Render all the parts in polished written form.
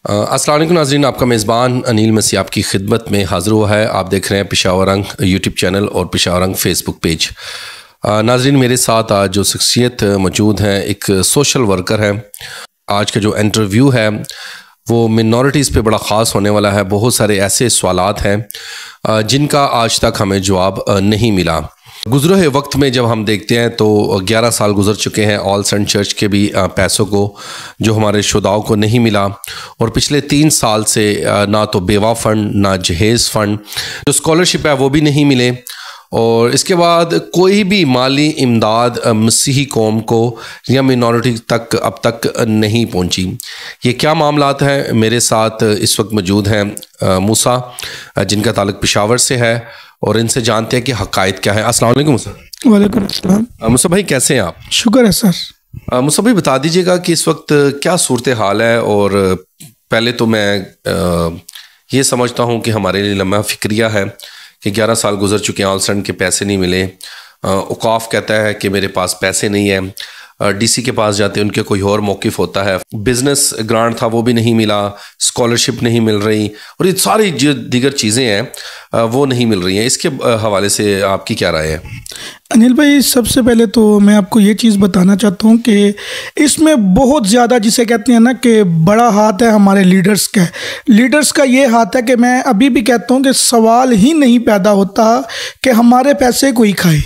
अस्सलाम वालेकुम नाज़रीन, आपका मेज़बान अनिल मसीह आपकी खिदमत में हाज़िर हुआ है। आप देख रहे हैं पेशावर रंग यूट्यूब चैनल और पेशावर रंग फेसबुक पेज। नाज़रीन, मेरे साथ आज जो शख्सियत मौजूद हैं, एक सोशल वर्कर है। आज का जो इंटरव्यू है वो मिनॉरिटीज़ पे बड़ा ख़ास होने वाला है। बहुत सारे ऐसे सवालात हैं जिनका आज तक हमें जवाब नहीं मिला। गुज़रे हुए वक्त में जब हम देखते हैं तो 11 साल गुजर चुके हैं ऑल सेंट चर्च के भी पैसों को, जो हमारे शुदाओं को नहीं मिला। और पिछले 3 साल से ना तो बेवा फ़ंड ना जहेज़ फ़ंड, जो स्कॉलरशिप है वो भी नहीं मिले। और इसके बाद कोई भी माली इमदाद मसीही कौम को या मिनॉरिटी तक अब तक नहीं पहुंची। ये क्या मामलात हैं? मेरे साथ इस वक्त मौजूद हैं मूसा, जिनका ताल्लुक़ पेशावर से है, और इनसे जानते हैं कि हक़ाइक़ क्या है। अस्सलाम वालेकुम मूसा। वालेकुम अस्सलाम। मूसा भाई, कैसे हैं आप? शुक्र है सर। मूसा भाई, बता दीजिएगा कि इस वक्त क्या सूरत हाल है। और पहले तो मैं ये समझता हूँ कि हमारे लिए लम्हा फ़िक्रिया है कि 11 साल गुजर चुके हैं, ऑल सेंट के पैसे नहीं मिले। औकाफ कहता है कि मेरे पास पैसे नहीं है। डीसी के पास जाते हैं, उनके कोई और मौक़िफ़ होता है। बिज़नेस ग्रांट था वो भी नहीं मिला, स्कॉलरशिप नहीं मिल रही, और ये सारी जो दीगर चीज़ें हैं वो नहीं मिल रही हैं। इसके हवाले से आपकी क्या राय है? अनिल भाई, सबसे पहले तो मैं आपको ये चीज़ बताना चाहता हूँ कि इसमें बहुत ज़्यादा, जिसे कहते हैं ना कि बड़ा हाथ है हमारे लीडर्स का। लीडर्स का ये हाथ है कि मैं अभी भी कहता हूँ कि सवाल ही नहीं पैदा होता कि हमारे पैसे कोई खाए।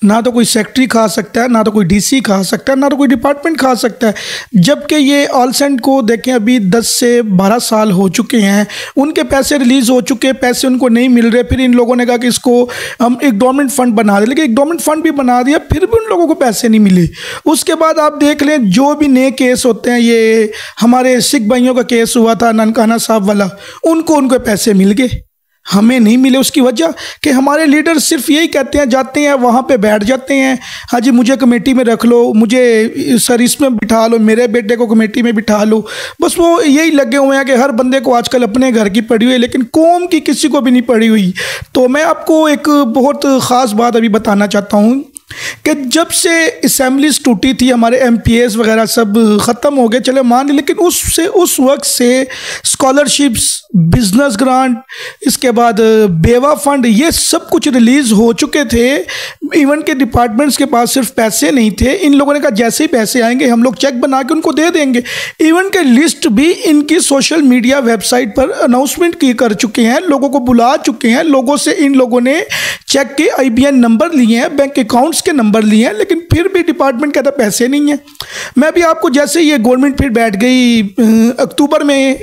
ना तो कोई सेक्रेटरी खा सकता है, ना तो कोई डीसी खा सकता है, ना तो कोई डिपार्टमेंट खा सकता है। जबकि ये ऑल सेंट को देखें, अभी 10 से 12 साल हो चुके हैं, उनके पैसे रिलीज़ हो चुके, पैसे उनको नहीं मिल रहे। फिर इन लोगों ने कहा कि इसको हम एक डोमेंट फ़ंड बना दें, लेकिन एक डोमेंट फ़ंड भी बना दिया, फिर भी उन लोगों को पैसे नहीं मिले। उसके बाद आप देख लें, जो भी नए केस होते हैं, ये हमारे सिख भाइयों का केस हुआ था ननकाना साहब वाला, उनके पैसे मिल गए, हमें नहीं मिले। उसकी वजह कि हमारे लीडर सिर्फ यही कहते हैं, जाते हैं वहाँ पे बैठ जाते हैं, हाँ जी मुझे कमेटी में रख लो, मुझे सर इसमें बिठा लो, मेरे बेटे को कमेटी में बिठा लो। बस वो यही लगे हुए हैं कि हर बंदे को आजकल अपने घर की पड़ी हुई है, लेकिन कौम की किसी को भी नहीं पड़ी हुई। तो मैं आपको एक बहुत ख़ास बात अभी बताना चाहता हूँ कि जब से असेंबलीज टूटी थी, हमारे एमपीएस वगैरह सब ख़त्म हो गए, चले मान ली, लेकिन उस वक्त से स्कॉलरशिप्स, बिजनेस ग्रांट, इसके बाद बेवा फंड, ये सब कुछ रिलीज़ हो चुके थे। इवन के डिपार्टमेंट्स के पास सिर्फ पैसे नहीं थे। इन लोगों ने कहा जैसे ही पैसे आएंगे हम लोग चेक बना के उनको दे देंगे। इवन के लिस्ट भी इनकी सोशल मीडिया वेबसाइट पर अनाउंसमेंट कर चुके हैं, लोगों को बुला चुके हैं। लोगों से इन लोगों ने चेक के IBN नंबर लिए हैं, बैंक अकाउंट्स के नंबर लिए हैं, लेकिन फिर भी डिपार्टमेंट कहता पैसे नहीं हैं। मैं भी आपको, जैसे ये गवर्नमेंट फिर बैठ गई, अक्टूबर में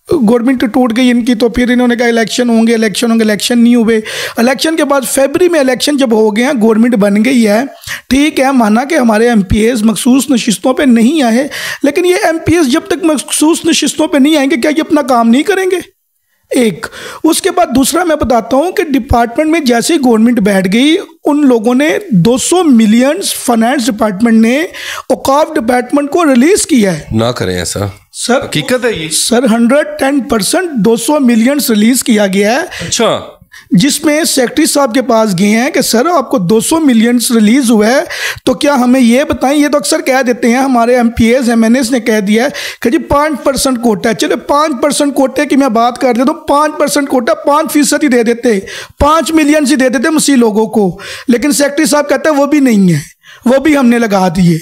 गवर्नमेंट टूट गई इनकी, तो फिर इन्होंने कहा इलेक्शन होंगे, इलेक्शन नहीं हुए। इलेक्शन के बाद फरवरी में इलेक्शन जब हो गए हैं, गवर्नमेंट बन गई है, ठीक है, माना कि हमारे MPs मखसूस नशिस्तों पे नहीं आए, लेकिन ये MPs जब तक मखसूस नशिस्तों पे नहीं आएंगे, क्या ये अपना काम नहीं करेंगे? एक, उसके बाद दूसरा मैं बताता हूं कि डिपार्टमेंट में जैसे ही गवर्नमेंट बैठ गई, उन लोगों ने 200 मिलियन फाइनेंस डिपार्टमेंट ने औकाफ डिपार्टमेंट को रिलीज किया है। ना करें ऐसा सर, हकीकत है ये सर। 110% 200 मिलियन रिलीज किया गया है। अच्छा, जिसमें सेक्रेटरी साहब के पास गए हैं कि सर आपको 200 मिलियन रिलीज़ हुआ है, तो क्या हमें ये बताएं। ये तो अक्सर कह देते हैं, हमारे MPs MNAs ने कह दिया है कि जी 5% कोटा है। चलो 5% कोटे की मैं बात कर देता हूँ, 5% कोटा 5% ही दे देते, 5 मिलियन ही दे देते मसीह लोगों को, लेकिन सेक्रेटरी साहब कहते हैं वो भी नहीं है, वो भी हमने लगा दिए।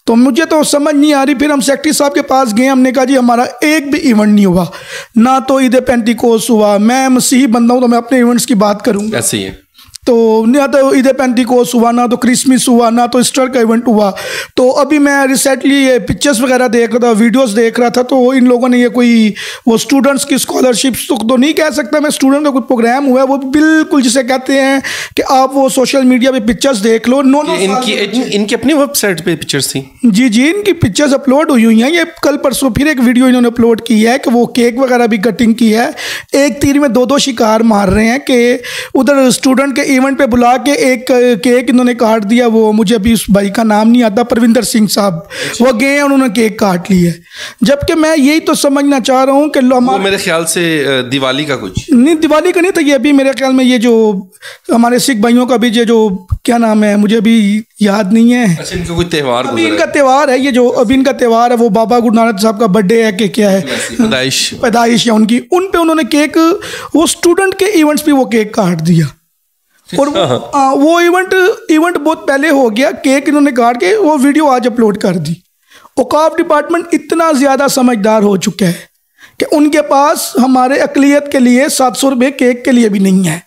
तो मुझे तो समझ नहीं आ रही। फिर हम सेक्रेटरी साहब के पास गए, हमने कहा जी हमारा एक भी इवेंट नहीं हुआ, ना तो ईद पेंटिकोस हुआ। मैं मसीही बंदा हूँ तो मैं अपने इवेंट्स की बात करूँगा। ऐसे ही है, तो ना तो ईद पेंटिकोस हुआ, ना तो क्रिसमस हुआ, ना तो ईस्टर का इवेंट हुआ। तो अभी मैं रिसेंटली ये पिक्चर्स वगैरह देख रहा था, वीडियोस देख रहा था, तो इन लोगों ने ये कोई वो स्टूडेंट्स की स्कॉलरशिप्स तो नहीं कह सकता मैं, स्टूडेंट का कुछ प्रोग्राम हुआ है, वो बिल्कुल जिसे कहते हैं कि आप वो सोशल मीडिया पे पिक्चर्स देख लो। इनकी अपनी वेबसाइट पे पिक्चर्स थी। जी, इनकी पिक्चर्स अपलोड हुई हैं। ये कल परसों फिर एक वीडियो इन्होंने अपलोड की है कि वो केक वगैरह भी कटिंग की है। एक तीर में 2 शिकार मार रहे हैं कि उधर स्टूडेंट के इवेंट पे बुला के एक केक इन्होंने काट दिया। वो मुझे अभी उस भाई का नाम नहीं आता, परविंदर सिंह साहब, वो गए हैं, उन्होंने केक काट लिया। जबकि मैं यही तो समझना चाह रहा हूँ कि मेरे ख्याल से दिवाली का कुछ नहीं, दिवाली का नहीं था ये। अभी मेरे ख्याल में ये जो हमारे सिख भाइयों का भी जो क्या नाम है, मुझे अभी याद नहीं है। अच्छा, इनका कोई त्यौहार, अभी इनका त्यौहार है, ये जो अभी इनका त्यौहार है वो बाबा गुरु नानक साहब का बर्थडे है कि क्या है, पैदाइश है उनकी, उन पे उन्होंने केक, वो स्टूडेंट के इवेंट्स पे वो केक काट दिया। और वो इवेंट बहुत पहले हो गया, केक इन्होंने काट के वो वीडियो आज अपलोड कर दी। औकाफ डिपार्टमेंट इतना ज़्यादा समझदार हो चुका है कि उनके पास हमारे अक़लियत के लिए 700 रुपये केक के लिए भी नहीं है।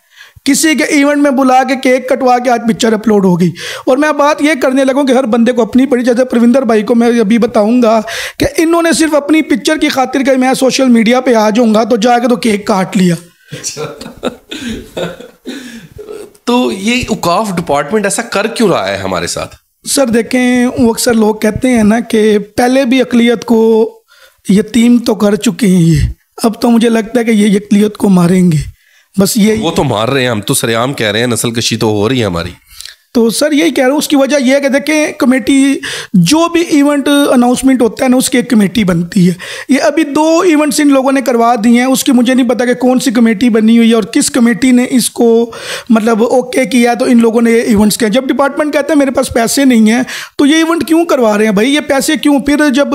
किसी के इवेंट में बुला के केक कटवा के आज पिक्चर अपलोड हो गई। और मैं बात ये करने लगूँ कि हर बंदे को अपनी पड़ी, जैसे प्रविंदर भाई को मैं अभी बताऊंगा कि इन्होंने सिर्फ अपनी पिक्चर की खातिर कि मैं सोशल मीडिया पे आ जाऊँगा तो जाके तो केक काट लिया। तो ये औकाफ डिपार्टमेंट ऐसा कर क्यों रहा है हमारे साथ? सर देखें, वो अक्सर लोग कहते हैं ना कि पहले भी अक़लियत को यतीम तो कर चुके हैं ये, अब तो मुझे लगता है कि ये अक़लियत को मारेंगे। बस ये वो तो मार रहे हैं, हम तो सरेआम कह रहे हैं नस्ल कशी तो हो रही है हमारी। तो सर यही कह रहा हूँ, उसकी वजह यह है कि देखें कमेटी, जो भी इवेंट अनाउंसमेंट होता है ना उसकी एक कमेटी बनती है। ये अभी 2 इवेंट्स इन लोगों ने करवा दिए हैं, उसकी मुझे नहीं पता कि कौन सी कमेटी बनी हुई है और किस कमेटी ने इसको मतलब ओके किया, तो इन लोगों ने ये इवेंट्स किया। जब डिपार्टमेंट कहता है मेरे पास पैसे नहीं हैं तो ये इवेंट क्यों करवा रहे हैं भाई, ये पैसे क्यों? फिर जब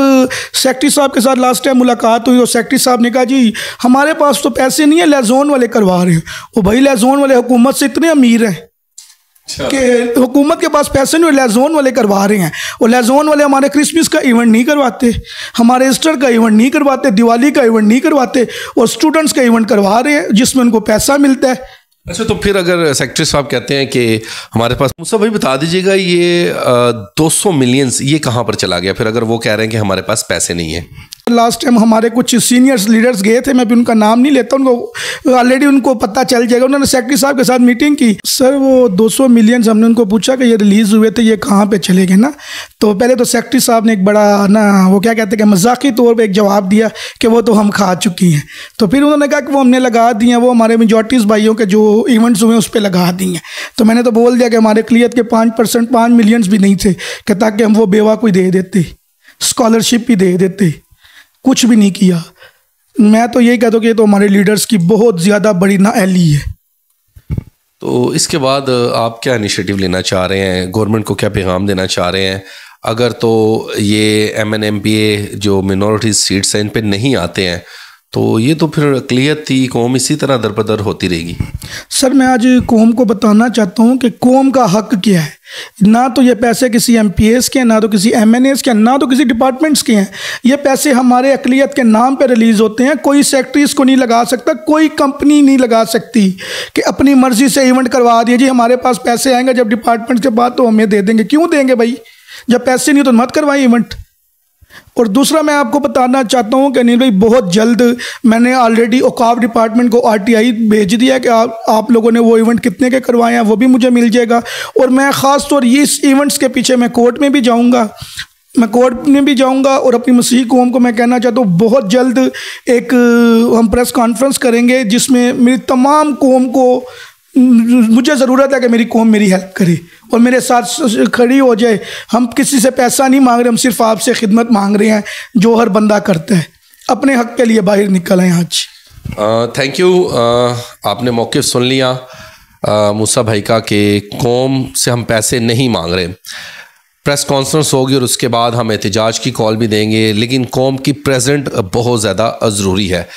सेक्रेटरी साहब के साथ लास्ट टाइम मुलाकात हुई और सेक्रेटरी साहब ने कहा जी हमारे पास तो पैसे नहीं है, लेजोन वाले करवा रहे हैं। वो भाई लेजोन वाले हुकूमत से इतने अमीर हैं कि हुकूमत के पास पैसे नहीं, लेजोन वाले करवा रहे हैं। और लेजोन वाले हमारे क्रिसमस का इवेंट नहीं करवाते, हमारे ईस्टर का इवेंट नहीं करवाते, दिवाली का इवेंट नहीं करवाते, और स्टूडेंट्स का इवेंट करवा रहे हैं जिसमें उनको पैसा मिलता है। अच्छा, तो फिर अगर सेक्रेटरी साहब कहते हैं कि हमारे पास, मूसा भाई बता दीजिएगा ये 200 मिलियंस ये कहाँ पर चला गया फिर, अगर वो कह रहे हैं कि हमारे पास पैसे नहीं है? लास्ट टाइम हमारे कुछ सीनियर्स लीडर्स गए थे, मैं भी उनका नाम नहीं लेता, उनको ऑलरेडी उनको पता चल जाएगा। उन्होंने सेक्रेटरी साहब के साथ मीटिंग की। सर वो 200 मिलियन हमने उनको पूछा कि ये रिलीज़ हुए थे, ये कहाँ पे चले गए ना। तो पहले तो सेक्रेटरी साहब ने एक बड़ा ना वो क्या कहते हैं कि मजाकी तौर पे एक जवाब दिया कि वो तो हम खा चुकी हैं। तो फिर उन्होंने कहा कि वो हमने लगा दी हैं, वो हमारे मेजॉरिटीज़ भाइयों के जो इवेंट्स हुए उस पर लगा दी हैं। तो मैंने तो बोल दिया कि हमारे अक़लियत के 5% 5 मिलियंस भी नहीं थे कि ताकि हम वो बेवा कोई दे देते, स्कॉलरशिप भी दे देते, कुछ भी नहीं किया। मैं तो यही कहता हूँ कि ये तो हमारे लीडर्स की बहुत ज़्यादा बड़ी नाअहली है। तो इसके बाद आप क्या इनिशिएटिव लेना चाह रहे हैं, गवर्नमेंट को क्या पैगाम देना चाह रहे हैं? अगर तो ये MNMPA जो मिनॉरिटी सीट्स हैं इन पे नहीं आते हैं तो ये तो फिर अक़लियत ही कौम इसी तरह दरबदर होती रहेगी। सर मैं आज कौम को बताना चाहता हूँ कि कौम का हक क्या है। ना तो ये पैसे किसी MPAs के हैं, ना तो किसी MNAs के हैं, ना तो किसी डिपार्टमेंट्स के हैं। ये पैसे हमारे अक़लियत के नाम पे रिलीज़ होते हैं। कोई सेक्रेटरी इसको नहीं लगा सकता, कोई कंपनी नहीं लगा सकती कि अपनी मर्ज़ी से इवेंट करवा दिए जी हमारे पास पैसे आएंगे जब डिपार्टमेंट के बाद तो हमें दे देंगे। क्यों देंगे भाई, जब पैसे नहीं तो मत करवाइए इवेंट। और दूसरा मैं आपको बताना चाहता हूं कि अनिल भाई बहुत जल्द मैंने ऑलरेडी औकाफ डिपार्टमेंट को RTI भेज दिया कि आप लोगों ने वो इवेंट कितने के करवाए हैं वो भी मुझे मिल जाएगा। और मैं ख़ास तौर इस इवेंट्स के पीछे मैं कोर्ट में भी जाऊंगा, और अपनी मसीह कौम को मैं कहना चाहता हूँ बहुत जल्द एक हम प्रेस कॉन्फ्रेंस करेंगे जिसमें मेरी तमाम कौम को, मुझे ज़रूरत है कि मेरी कौम मेरी हेल्प करे और मेरे साथ खड़ी हो जाए। हम किसी से पैसा नहीं मांग रहे, हम सिर्फ आपसे खिदमत मांग रहे हैं जो हर बंदा करता है। अपने हक के लिए बाहर निकल आए आज। Thank you. आपने मौक़िफ़ सुन लिया मूसा भाई का कि कौम से हम पैसे नहीं मांग रहे। प्रेस कॉन्फ्रेंस होगी और उसके बाद हम एहतजाज की कॉल भी देंगे, लेकिन कौम की प्रेजेंट बहुत ज़्यादा ज़रूरी है।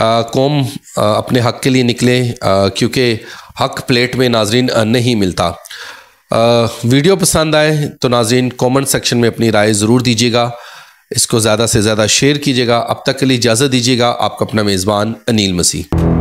कौम अपने हक के लिए निकले क्योंकि हक प्लेट में नाजरीन नहीं मिलता। वीडियो पसंद आए तो नाजरीन कमेंट सेक्शन में अपनी राय ज़रूर दीजिएगा, इसको ज़्यादा से ज़्यादा शेयर कीजिएगा। अब तक के लिए इजाज़त दीजिएगा। आपका अपना मेज़बान अनील मसीह।